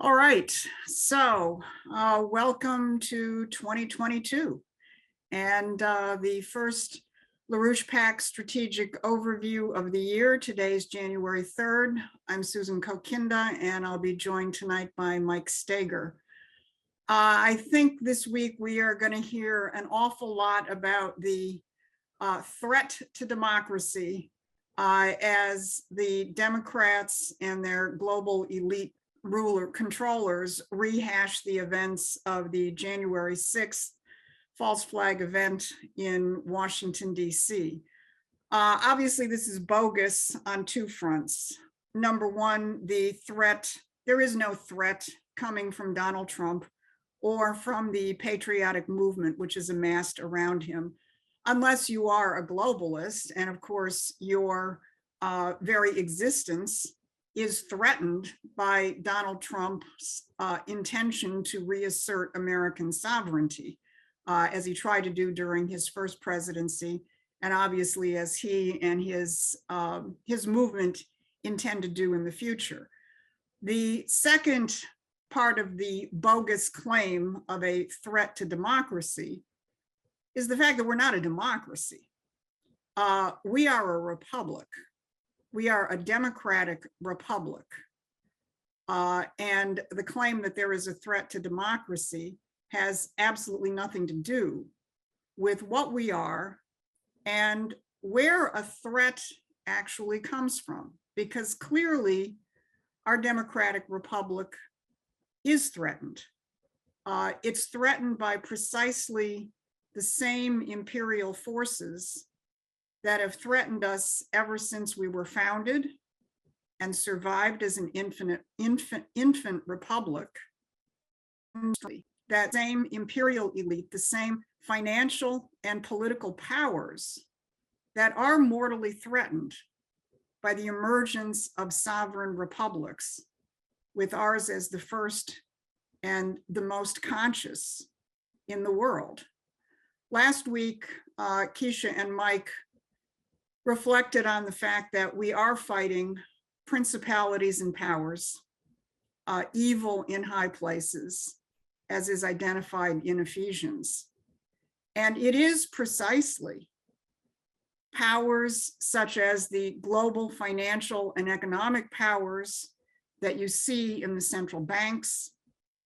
All right, so welcome to 2022 and the first LaRouche PAC strategic overview of the year. Today is January 3rd. I'm Susan Kokinda and I'll be joined tonight by Mike Steger. I think this week we are going to hear an awful lot about the threat to democracy as the Democrats and their global elite controllers rehash the events of the January 6th false flag event in Washington, D.C. Obviously, this is bogus on two fronts. Number one, the threat, there is no threat coming from Donald Trump or from the patriotic movement, which is amassed around him, unless you are a globalist. And of course, your very existence is threatened by Donald Trump's intention to reassert American sovereignty, as he tried to do during his first presidency, and obviously as he and his movement intend to do in the future. The second part of the bogus claim of a threat to democracy is the fact that we're not a democracy. We are a republic. We are a democratic republic. And the claim that there is a threat to democracy has absolutely nothing to do with what we are and where a threat actually comes from, because clearly our democratic republic is threatened. It's threatened by precisely the same imperial forces that have threatened us ever since we were founded and survived as an infant republic. That same imperial elite, the same financial and political powers that are mortally threatened by the emergence of sovereign republics, with ours as the first and the most conscious in the world. Last week, Keisha and Mike reflected on the fact that we are fighting principalities and powers, evil in high places, as is identified in Ephesians. And it is precisely powers such as the global financial and economic powers that you see in the central banks,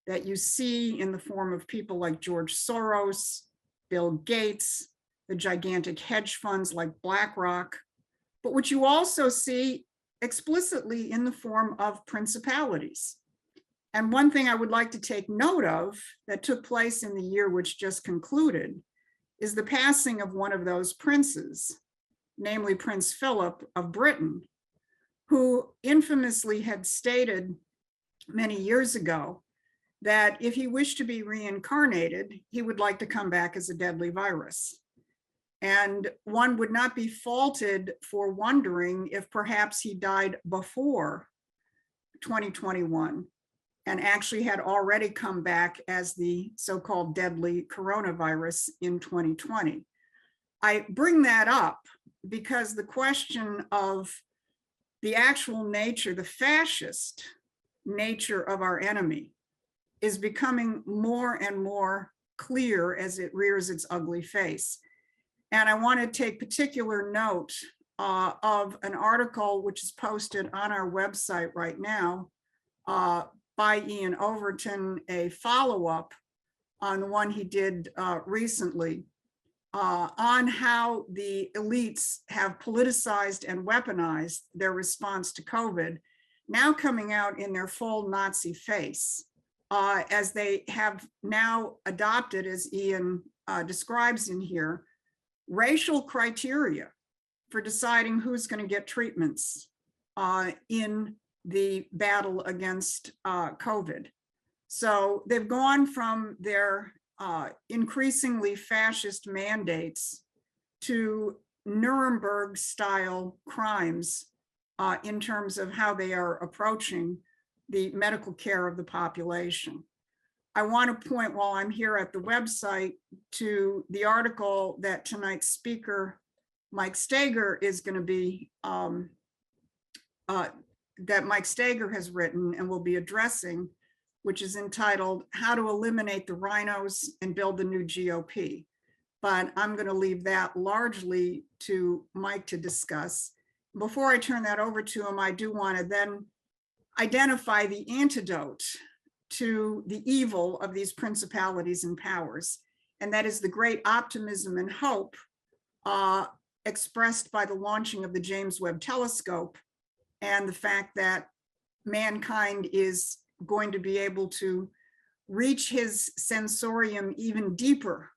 that you see in the form of people like George Soros, Bill Gates, the gigantic hedge funds like BlackRock, but which you also see explicitly in the form of principalities. And one thing I would like to take note of that took place in the year which just concluded is the passing of one of those princes, namely Prince Philip of Britain, who infamously had stated many years ago that if he wished to be reincarnated, he would like to come back as a deadly virus. And one would not be faulted for wondering if perhaps he died before 2021 and actually had already come back as the so-called deadly coronavirus in 2020. I bring that up because the question of the actual nature, the fascist nature of our enemy is becoming more and more clear as it rears its ugly face. And I want to take particular note of an article which is posted on our website right now by Ian Overton, a follow-up on the one he did recently on how the elites have politicized and weaponized their response to COVID, now coming out in their full Nazi face, as they have now adopted, as Ian describes in here, racial criteria for deciding who's going to get treatments in the battle against COVID. So they've gone from their increasingly fascist mandates to Nuremberg-style crimes in terms of how they are approaching the medical care of the population. I want to point, while I'm here at the website, to the article that tonight's speaker, Mike Steger, is going to be, that Mike Steger has written and will be addressing which is entitled How to Eliminate the RINOs and Build the New GOP. But I'm going to leave that largely to Mike to discuss. Before I turn that over to him, I do want to then identify the antidote to the evil of these principalities and powers. And that is the great optimism and hope expressed by the launching of the James Webb Telescope and the fact that mankind is going to be able to reach his sensorium even deeper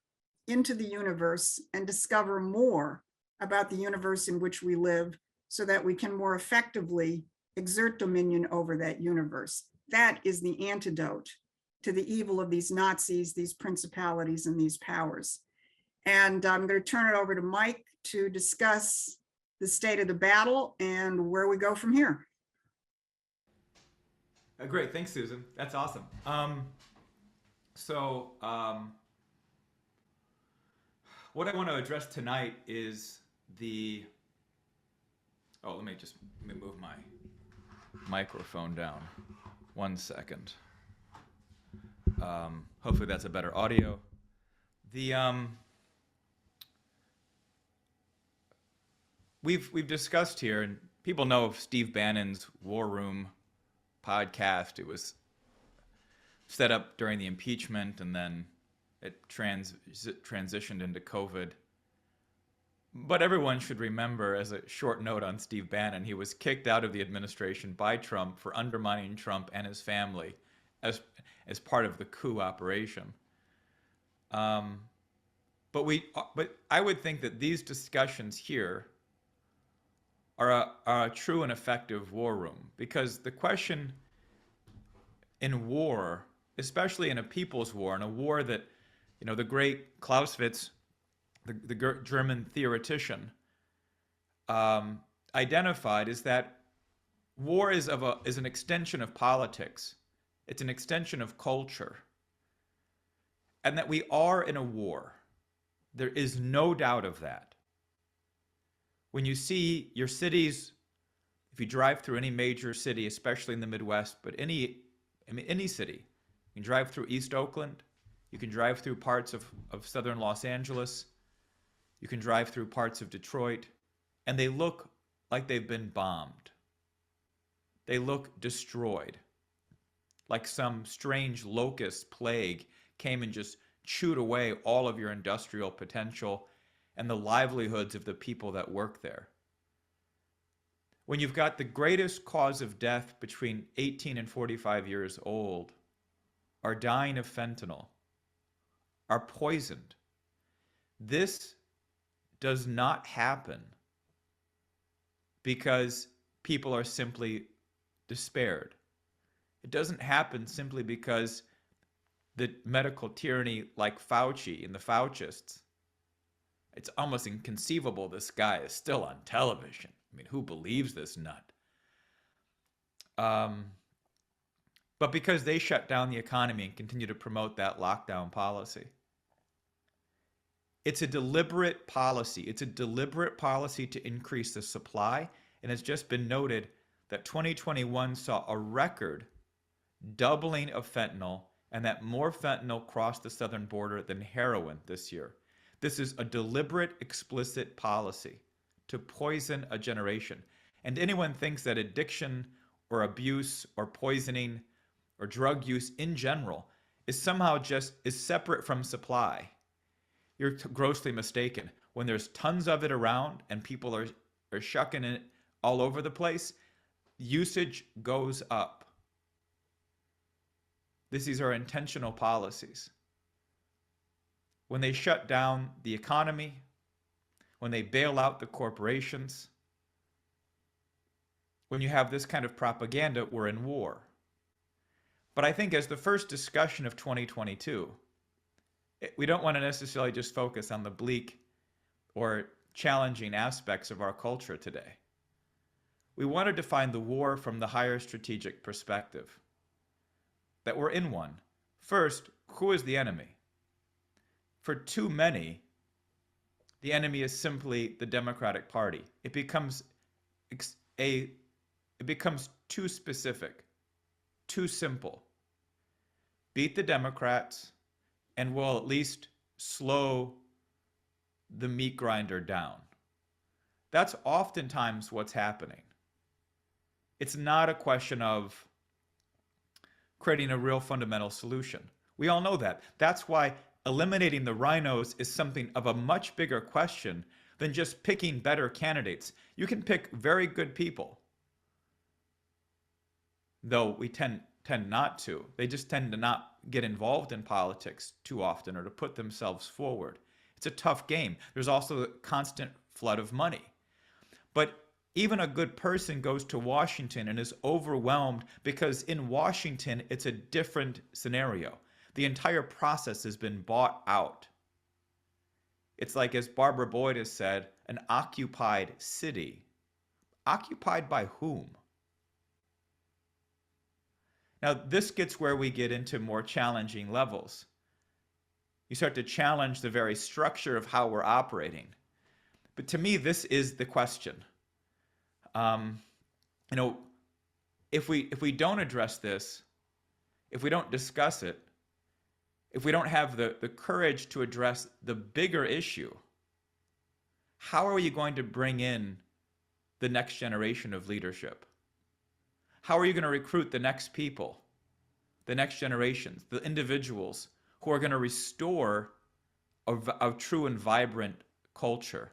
into the universe and discover more about the universe in which we live so that we can more effectively exert dominion over that universe. That is the antidote to the evil of these Nazis, these principalities, and these powers. And I'm going to turn it over to Mike to discuss the state of the battle and where we go from here. Great, thanks, Susan. That's awesome. What I want to address tonight is let me move my microphone down. 1 second. Hopefully that's a better audio. We've discussed here, and people know of Steve Bannon's War Room podcast. It was set up during the impeachment, and then it transitioned into COVID. But everyone should remember, as a short note on Steve Bannon, he was kicked out of the administration by Trump for undermining Trump and his family as part of the coup operation. But I would think that these discussions here are a true and effective war room, because the question in war, especially in a people's war, in a war that, the great Clausewitz, the German theoretician, identified, is that war is an extension of politics. It's an extension of culture. And that we are in a war. There is no doubt of that. When you see your cities, if you drive through any major city, especially in the Midwest, but any city, you can drive through East Oakland, you can drive through parts of southern Los Angeles, you can drive through parts of Detroit, and they look like they've been bombed. They look destroyed, like some strange locust plague came and just chewed away all of your industrial potential and the livelihoods of the people that work there. When you've got the greatest cause of death between 18 and 45 years old are dying of fentanyl, are poisoned, this does not happen because people are simply despaired. It doesn't happen simply because the medical tyranny like Fauci and the Faucists, it's almost inconceivable this guy is still on television. I mean, who believes this nut? But because they shut down the economy and continue to promote that lockdown policy. It's a deliberate policy. It's a deliberate policy to increase the supply. And it's just been noted that 2021 saw a record doubling of fentanyl, and that more fentanyl crossed the southern border than heroin this year. This is a deliberate, explicit policy to poison a generation. And anyone thinks that addiction or abuse or poisoning or drug use in general is somehow is separate from supply, you're grossly mistaken. When there's tons of it around and people are shucking it all over the place, usage goes up. These are intentional policies. When they shut down the economy, when they bail out the corporations, when you have this kind of propaganda, we're in war. But I think as the first discussion of 2022, we don't want to necessarily just focus on the bleak or challenging aspects of our culture today. We want to define the war from the higher strategic perspective, that we're in one. First, who is the enemy? For too many, the enemy is simply the Democratic Party. It becomes too specific, too simple. beat the Democrats, and will at least slow the meat grinder down. That's oftentimes what's happening. It's not a question of creating a real fundamental solution. We all know that. That's why eliminating the RINOs is something of a much bigger question than just picking better candidates. You can pick very good people, though we tend not to. They just tend to not get involved in politics too often or to put themselves forward. It's a tough game. There's also a constant flood of money. But even a good person goes to Washington and is overwhelmed because in Washington, it's a different scenario. The entire process has been bought out. It's like, as Barbara Boyd has said, an occupied city. Occupied by whom? Now, this gets where we get into more challenging levels. You start to challenge the very structure of how we're operating. But to me, this is the question. If we don't address this, if we don't discuss it, if we don't have the courage to address the bigger issue, how are you going to bring in the next generation of leadership? How are you going to recruit the next people, the next generations, the individuals who are going to restore a true and vibrant culture,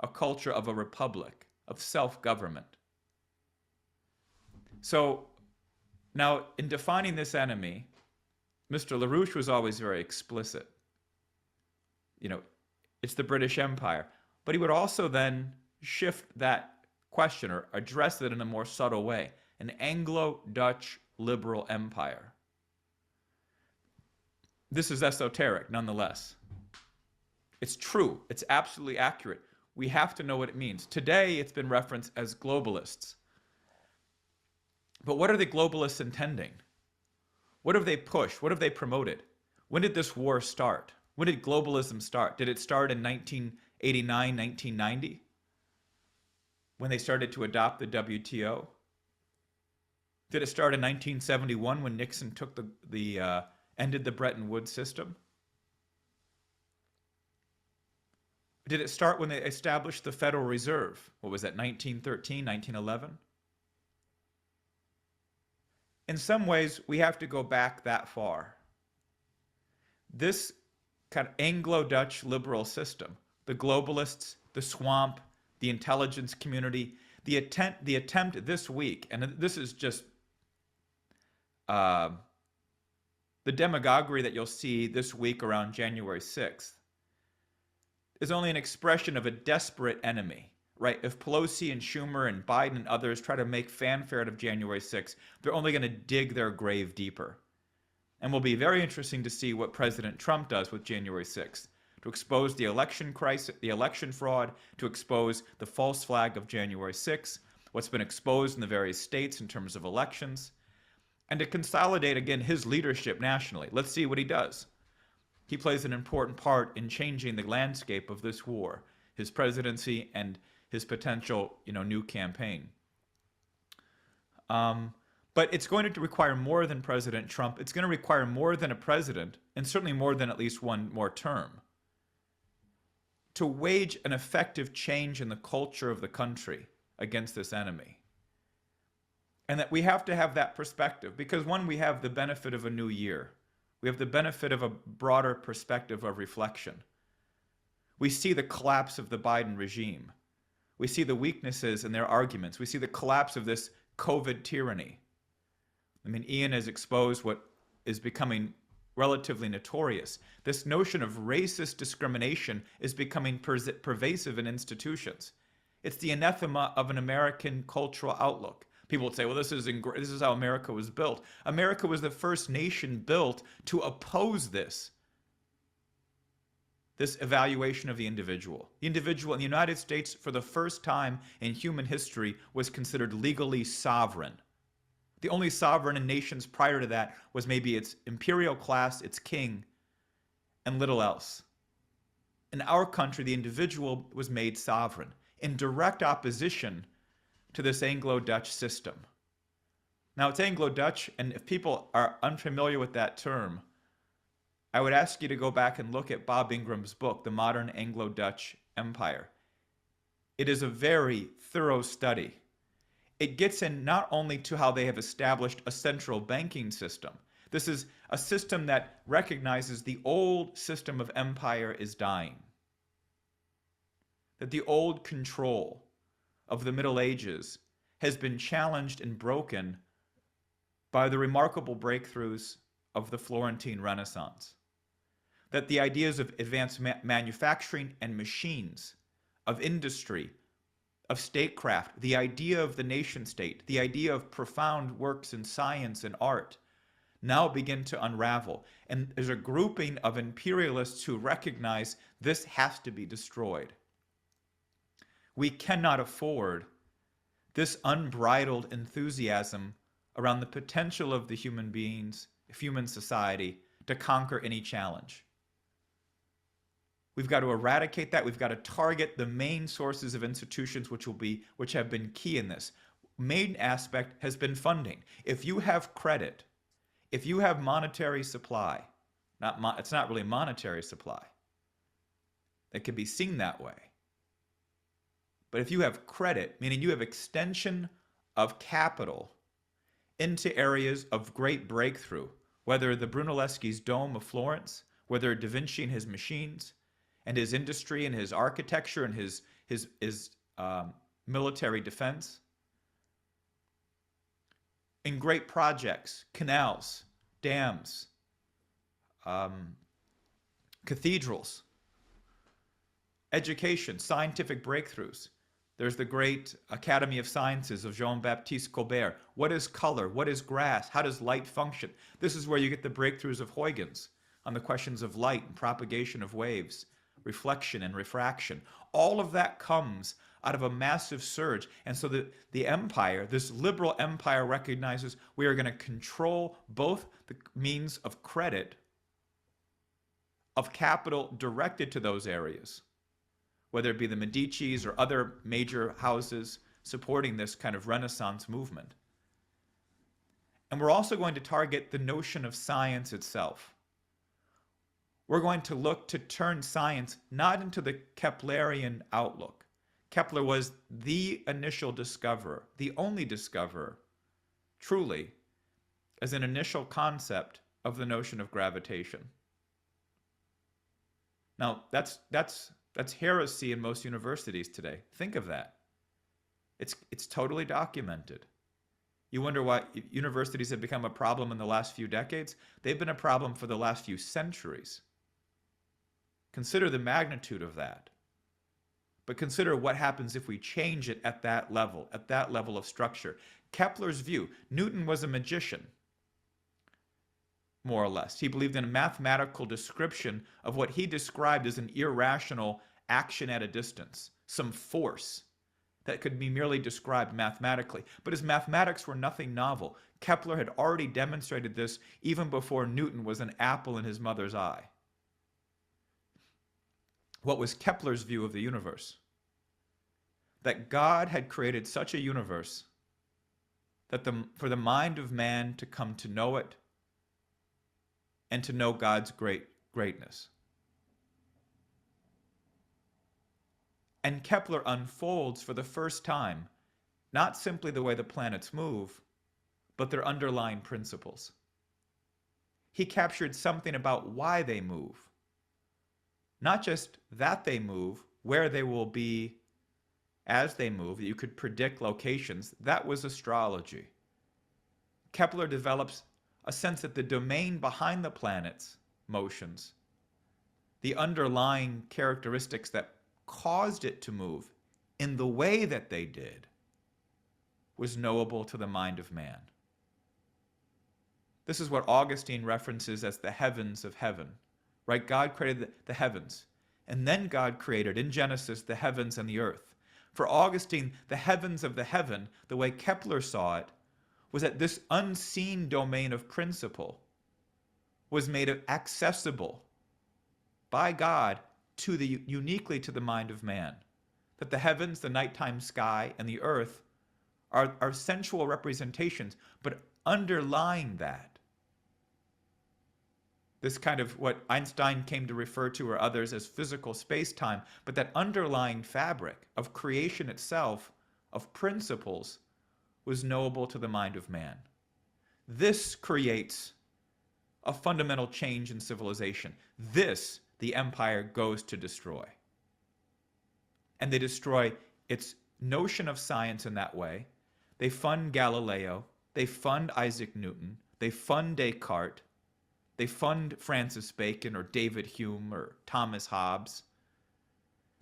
a culture of a republic, of self-government? So now, in defining this enemy, Mr. LaRouche was always very explicit. It's the British Empire. But he would also then shift that question or address it in a more subtle way. An Anglo-Dutch liberal empire. This is esoteric, nonetheless. It's true. It's absolutely accurate. We have to know what it means. Today, it's been referenced as globalists. But what are the globalists intending? What have they pushed? What have they promoted? When did this war start? When did globalism start? Did it start in 1989, 1990? When they started to adopt the WTO? Did it start in 1971 when Nixon took ended the Bretton Woods system? Did it start when they established the Federal Reserve? What was that, 1913, 1911? In some ways, we have to go back that far. This kind of Anglo-Dutch liberal system, the globalists, the swamp, the intelligence community, the attempt this week, and this is just the demagoguery that you'll see this week around January 6th, is only an expression of a desperate enemy, right? If Pelosi and Schumer and Biden and others try to make fanfare out of January 6th, they're only going to dig their grave deeper. And will be very interesting to see what President Trump does with January 6th, to expose the election crisis, the election fraud, to expose the false flag of January 6th, what's been exposed in the various states in terms of elections, and to consolidate again his leadership nationally. Let's see what he does. He plays an important part in changing the landscape of this war, his presidency and his potential, new campaign. But it's going to require more than President Trump. It's going to require more than a president, and certainly more than at least one more term, to wage an effective change in the culture of the country against this enemy. And that we have to have that perspective, because one, we have the benefit of a new year. We have the benefit of a broader perspective of reflection. We see the collapse of the Biden regime. We see the weaknesses in their arguments. We see the collapse of this COVID tyranny. I mean, Ian has exposed what is becoming relatively notorious. This notion of racist discrimination is becoming pervasive in institutions. It's the anathema of an American cultural outlook. People would say, well, this is how America was built. America was the first nation built to oppose this evaluation of the individual. The individual in the United States, for the first time in human history, was considered legally sovereign. The only sovereign in nations prior to that was maybe its imperial class, its king, and little else. In our country, the individual was made sovereign in direct opposition to this Anglo-Dutch system. Now, it's Anglo-Dutch, and if people are unfamiliar with that term, I would ask you to go back and look at Bob Ingram's book, The Modern Anglo-Dutch Empire. It is a very thorough study. It gets in not only to how they have established a central banking system. This is a system that recognizes the old system of empire is dying. That the old control of the Middle Ages has been challenged and broken by the remarkable breakthroughs of the Florentine Renaissance. That the ideas of advanced manufacturing and machines, of industry, of statecraft, the idea of the nation state, the idea of profound works in science and art, now begin to unravel. And there's a grouping of imperialists who recognize this has to be destroyed. We cannot afford this unbridled enthusiasm around the potential of the human beings, human society, to conquer any challenge. We've got to eradicate that. We've got to target the main sources of institutions which have been key in this. Main aspect has been funding. If you have credit, if you have monetary supply, it's not really monetary supply. It can be seen that way. But if you have credit, meaning you have extension of capital into areas of great breakthrough, whether the Brunelleschi's Dome of Florence, whether Da Vinci and his machines, and his industry and his architecture and his military defense, in great projects, canals, dams, cathedrals, education, scientific breakthroughs. There's the great Academy of Sciences of Jean-Baptiste Colbert. What is color? What is grass? How does light function? This is where you get the breakthroughs of Huygens on the questions of light and propagation of waves, reflection and refraction. All of that comes out of a massive surge. And so the empire, this liberal empire, recognizes we are going to control both the means of credit, of capital directed to those areas, whether it be the Medicis or other major houses supporting this kind of Renaissance movement. And we're also going to target the notion of science itself. We're going to look to turn science not into the Keplerian outlook. Kepler was the initial discoverer, the only discoverer, truly, as an initial concept of the notion of gravitation. Now, that's heresy in most universities today. Think of that. It's totally documented. You wonder why universities have become a problem in the last few decades? They've been a problem for the last few centuries. Consider the magnitude of that. But consider what happens if we change it at that level of structure. Kepler's view, Newton was a magician, more or less. He believed in a mathematical description of what he described as an irrational action at a distance, some force that could be merely described mathematically. But his mathematics were nothing novel. Kepler had already demonstrated this even before Newton was an apple in his mother's eye. What was Kepler's view of the universe? That God had created such a universe that for the mind of man to come to know it and to know God's greatness. And Kepler unfolds for the first time, not simply the way the planets move, but their underlying principles. He captured something about why they move. Not just that they move, where they will be as they move. You could predict locations. That was astrology. Kepler develops a sense that the domain behind the planet's motions, the underlying characteristics that caused it to move in the way that they did, was knowable to the mind of man. This is what Augustine references as the heavens of heaven, right? God created the heavens, and then God created in Genesis the heavens and the earth. For Augustine, the heavens of the heaven, the way Kepler saw it, was that this unseen domain of principle was made accessible by God uniquely to the mind of man. That the heavens, the nighttime sky, and the earth are sensual representations, but underlying that, this kind of what Einstein came to refer to, or others, as physical space-time, but that underlying fabric of creation itself, of principles, was knowable to the mind of man. This creates a fundamental change in civilization. This, the empire goes to destroy. And they destroy its notion of science in that way. They fund Galileo. They fund Isaac Newton. They fund Descartes. They fund Francis Bacon or David Hume or Thomas Hobbes.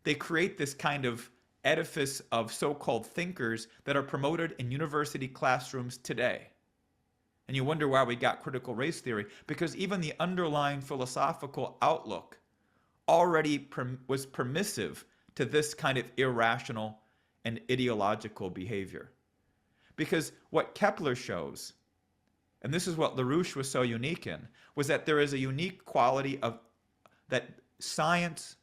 They create this kind of edifice of so-called thinkers that are promoted in university classrooms today. And you wonder why we got critical race theory, because even the underlying philosophical outlook already was permissive to this kind of irrational and ideological behavior. Because what Kepler shows, and this is what LaRouche was so unique in, was that there is a unique quality of that science,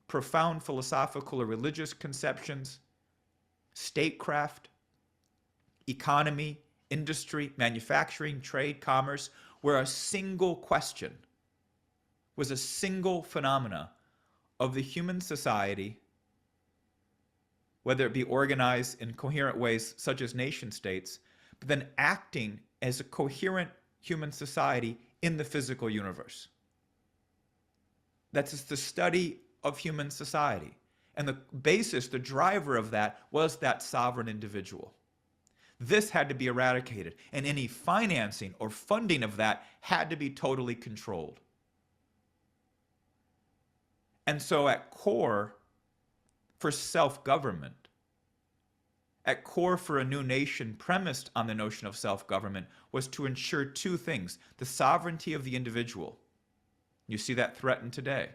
profound philosophical or religious conceptions, statecraft, economy, industry, manufacturing, trade, commerce, were a single question, was a single phenomena of the human society, whether it be organized in coherent ways such as nation states, but then acting as a coherent human society in the physical universe. That's just the study of human society. And the basis, the driver of that was that sovereign individual. This had to be eradicated, and any financing or funding of that had to be totally controlled. And so at core for self-government, at core for a new nation premised on the notion of self-government, was to ensure two things: the sovereignty of the individual. You see that threatened today.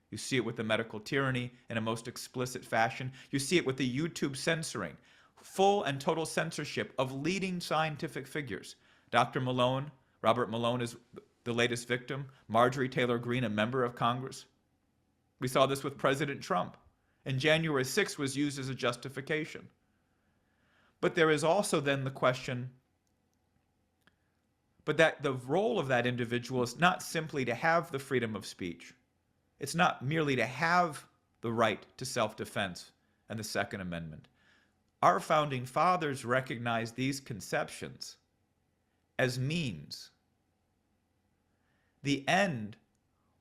You see it with the medical tyranny in a most explicit fashion. You see it with the YouTube censoring, full and total censorship of leading scientific figures. Dr. Malone, Robert Malone is the latest victim. Marjorie Taylor Greene, a member of Congress. We saw this with President Trump. And January 6th was used as a justification. But there is also then the question, but that the role of that individual is not simply to have the freedom of speech. It's not merely to have the right to self-defense and the Second Amendment. Our founding fathers recognized these conceptions as means. The end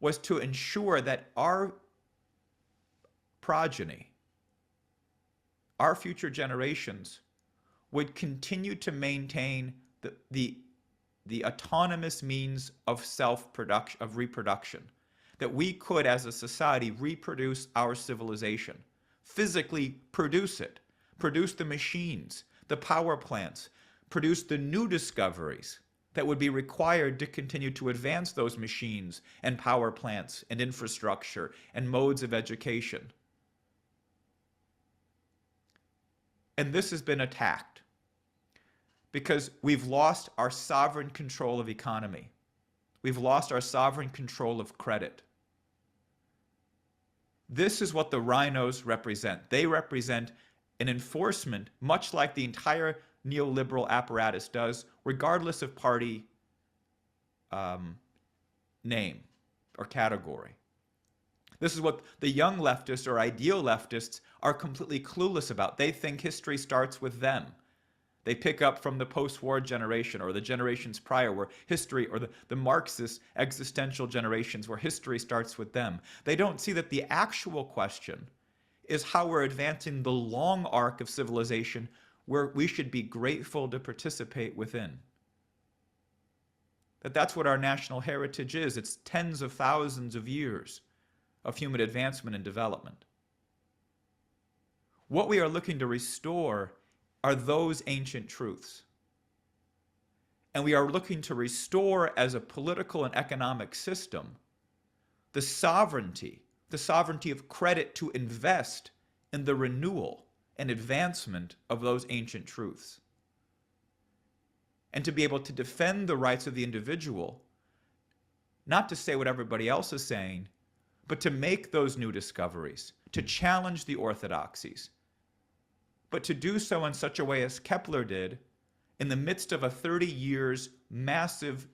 was to ensure that our progeny, our future generations, would continue to maintain the autonomous means of self-production, of reproduction, that we could as a society reproduce our civilization, physically produce it, produce the machines, the power plants, produce the new discoveries that would be required to continue to advance those machines and power plants and infrastructure and modes of education. And this has been attacked because we've lost our sovereign control of economy. We've lost our sovereign control of credit. This is what the RINOs represent. They represent an enforcement, much like the entire neoliberal apparatus does, regardless of party name or category. This is what the young leftists or ideal leftists are completely clueless about. They think history starts with them. They pick up from the post-war generation or the generations prior where history, or the Marxist existential generations where history starts with them. They don't see that the actual question is how we're advancing the long arc of civilization where we should be grateful to participate within. That's what our national heritage is. It's tens of thousands of years of human advancement and development. What we are looking to restore are those ancient truths. And we are looking to restore as a political and economic system the sovereignty of credit to invest in the renewal and advancement of those ancient truths. And to be able to defend the rights of the individual, not to say what everybody else is saying, but to make those new discoveries, to challenge the orthodoxies, but to do so in such a way as Kepler did in the midst of a 30 years massive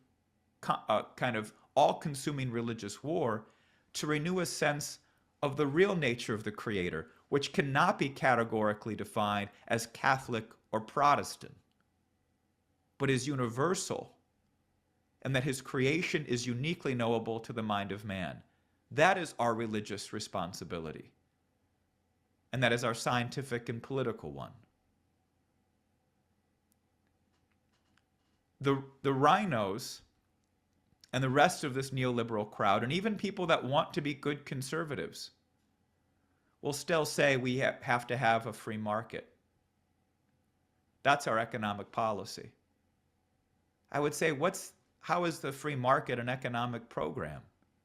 kind of all-consuming religious war, to renew a sense of the real nature of the Creator, which cannot be categorically defined as Catholic or Protestant, but is universal, and that his creation is uniquely knowable to the mind of man. That is our religious responsibility, and that is our scientific and political one. The RINOs and the rest of this neoliberal crowd, and even people that want to be good conservatives, will still say we have to have a free market. That's our economic policy. I would say, how is the free market an economic program?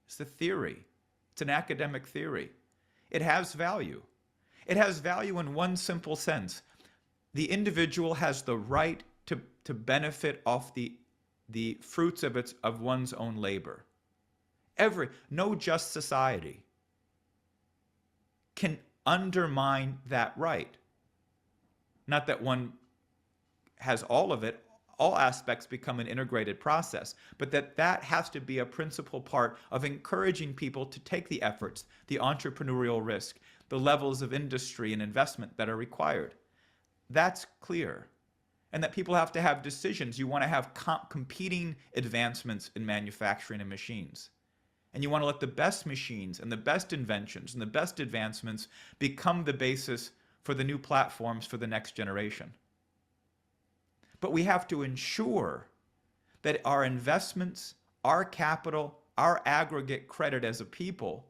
It's a theory. It's an academic theory. It has value. It has value in one simple sense. The individual has the right to benefit off the fruits of one's own labor. No just society can undermine that right. Not that one has all of it, all aspects become an integrated process, but that has to be a principal part of encouraging people to take the efforts, the entrepreneurial risk, the levels of industry and investment that are required. That's clear. And that people have to have decisions. You want to have competing advancements in manufacturing and machines. And you want to let the best machines and the best inventions and the best advancements become the basis for the new platforms for the next generation. But we have to ensure that our investments, our capital, our aggregate credit as a people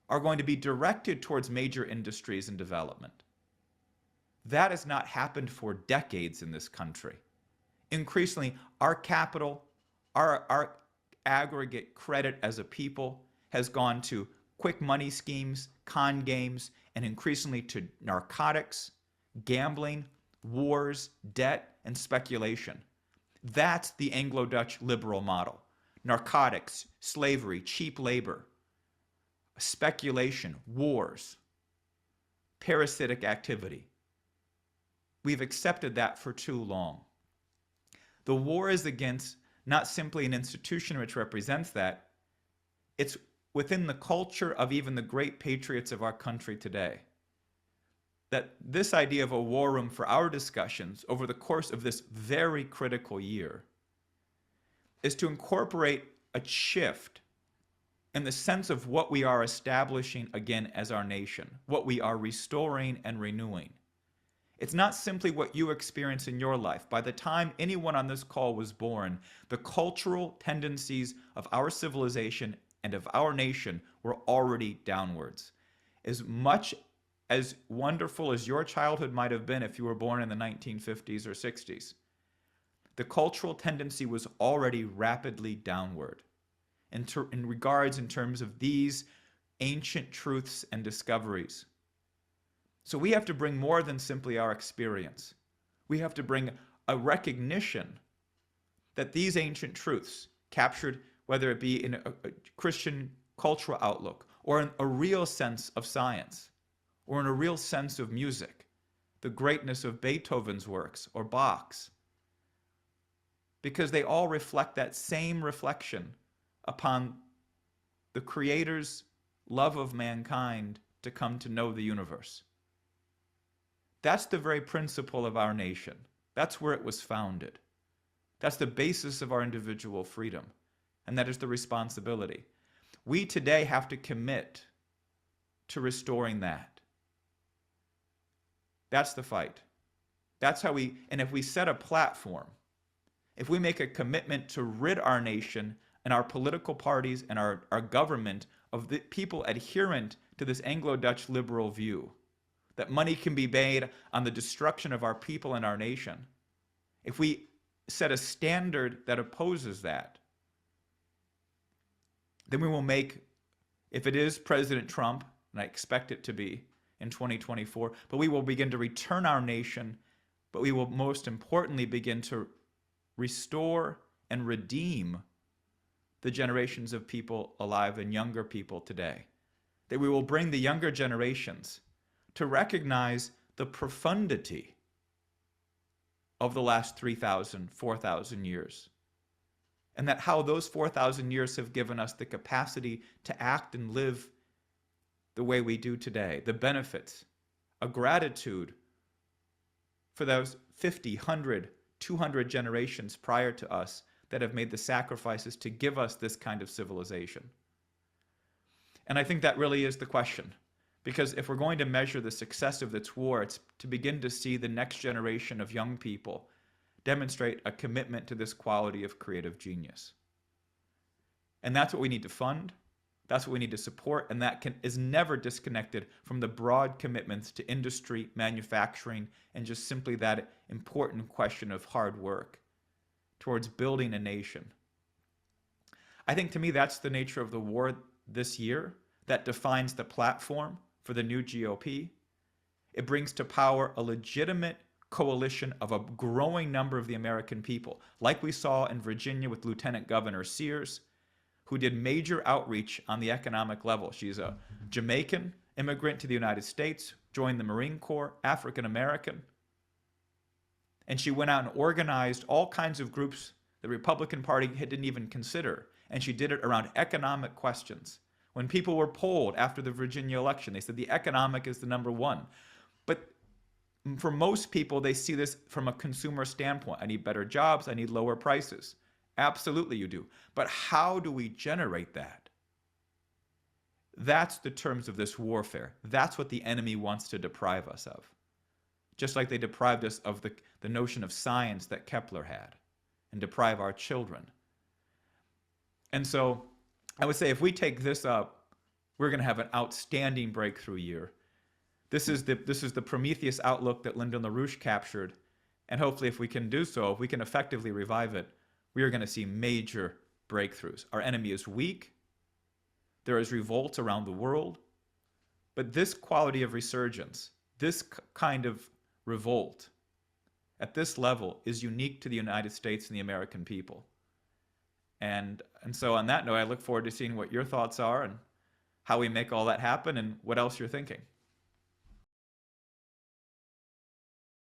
are going to be directed towards major industries and development. That has not happened for decades in this country. Increasingly, our capital, our aggregate credit as a people has gone to quick money schemes, con games, and increasingly to narcotics, gambling, wars, debt, and speculation. That's the Anglo-Dutch liberal model. Narcotics, slavery, cheap labor, speculation, wars, parasitic activity. We've accepted that for too long. The war is against not simply an institution which represents that, it's within the culture of even the great patriots of our country today. That this idea of a war room for our discussions over the course of this very critical year is to incorporate a shift in the sense of what we are establishing again as our nation, what we are restoring and renewing. It's not simply what you experience in your life. By the time anyone on this call was born, the cultural tendencies of our civilization and of our nation were already downwards. As much as wonderful as your childhood might have been if you were born in the 1950s or 60s, the cultural tendency was already rapidly downward in terms of these ancient truths and discoveries. So we have to bring more than simply our experience. We have to bring a recognition that these ancient truths, captured whether it be in a Christian cultural outlook or in a real sense of science or in a real sense of music, the greatness of Beethoven's works or Bach's, because they all reflect that same reflection upon the Creator's love of mankind to come to know the universe. That's the very principle of our nation. That's where it was founded. That's the basis of our individual freedom. And that is the responsibility. We today have to commit to restoring that. That's the fight. That's how and if we set a platform, if we make a commitment to rid our nation and our political parties and our government of the people adherent to this Anglo-Dutch liberal view, that money can be made on the destruction of our people and our nation. If we set a standard that opposes that, then we will make, if it is President Trump, and I expect it to be in 2024, but we will begin to return our nation, but we will most importantly begin to restore and redeem the generations of people alive and younger people today. That we will bring the younger generations to recognize the profundity of the last 3,000, 4,000 years. And that how those 4,000 years have given us the capacity to act and live the way we do today, the benefits, a gratitude for those 50, 100, 200 generations prior to us that have made the sacrifices to give us this kind of civilization. And I think that really is the question. Because if we're going to measure the success of this war, it's to begin to see the next generation of young people demonstrate a commitment to this quality of creative genius. And that's what we need to fund. That's what we need to support. And that is never disconnected from the broad commitments to industry, manufacturing, and just simply that important question of hard work towards building a nation. I think to me, that's the nature of the war this year that defines the platform for the new GOP. It brings to power a legitimate coalition of a growing number of the American people, like we saw in Virginia with Lieutenant Governor Sears, who did major outreach on the economic level. She's a Jamaican immigrant to the United States, joined the Marine Corps, African American, and she went out and organized all kinds of groups the Republican Party didn't even consider, and she did it around economic questions. When people were polled after the Virginia election, they said the economic is the number one. But for most people, they see this from a consumer standpoint. I need better jobs. I need lower prices. Absolutely you do. But how do we generate that? That's the terms of this warfare. That's what the enemy wants to deprive us of. Just like they deprived us of the notion of science that Kepler had, and deprive our children. And so I would say if we take this up, we're going to have an outstanding breakthrough year. This is the Prometheus outlook that Lyndon LaRouche captured. And hopefully if we can do so, if we can effectively revive it, we are going to see major breakthroughs. Our enemy is weak. There is revolt around the world. But this quality of resurgence, this kind of revolt at this level is unique to the United States and the American people. And so on that note, I look forward to seeing what your thoughts are and how we make all that happen and what else you're thinking.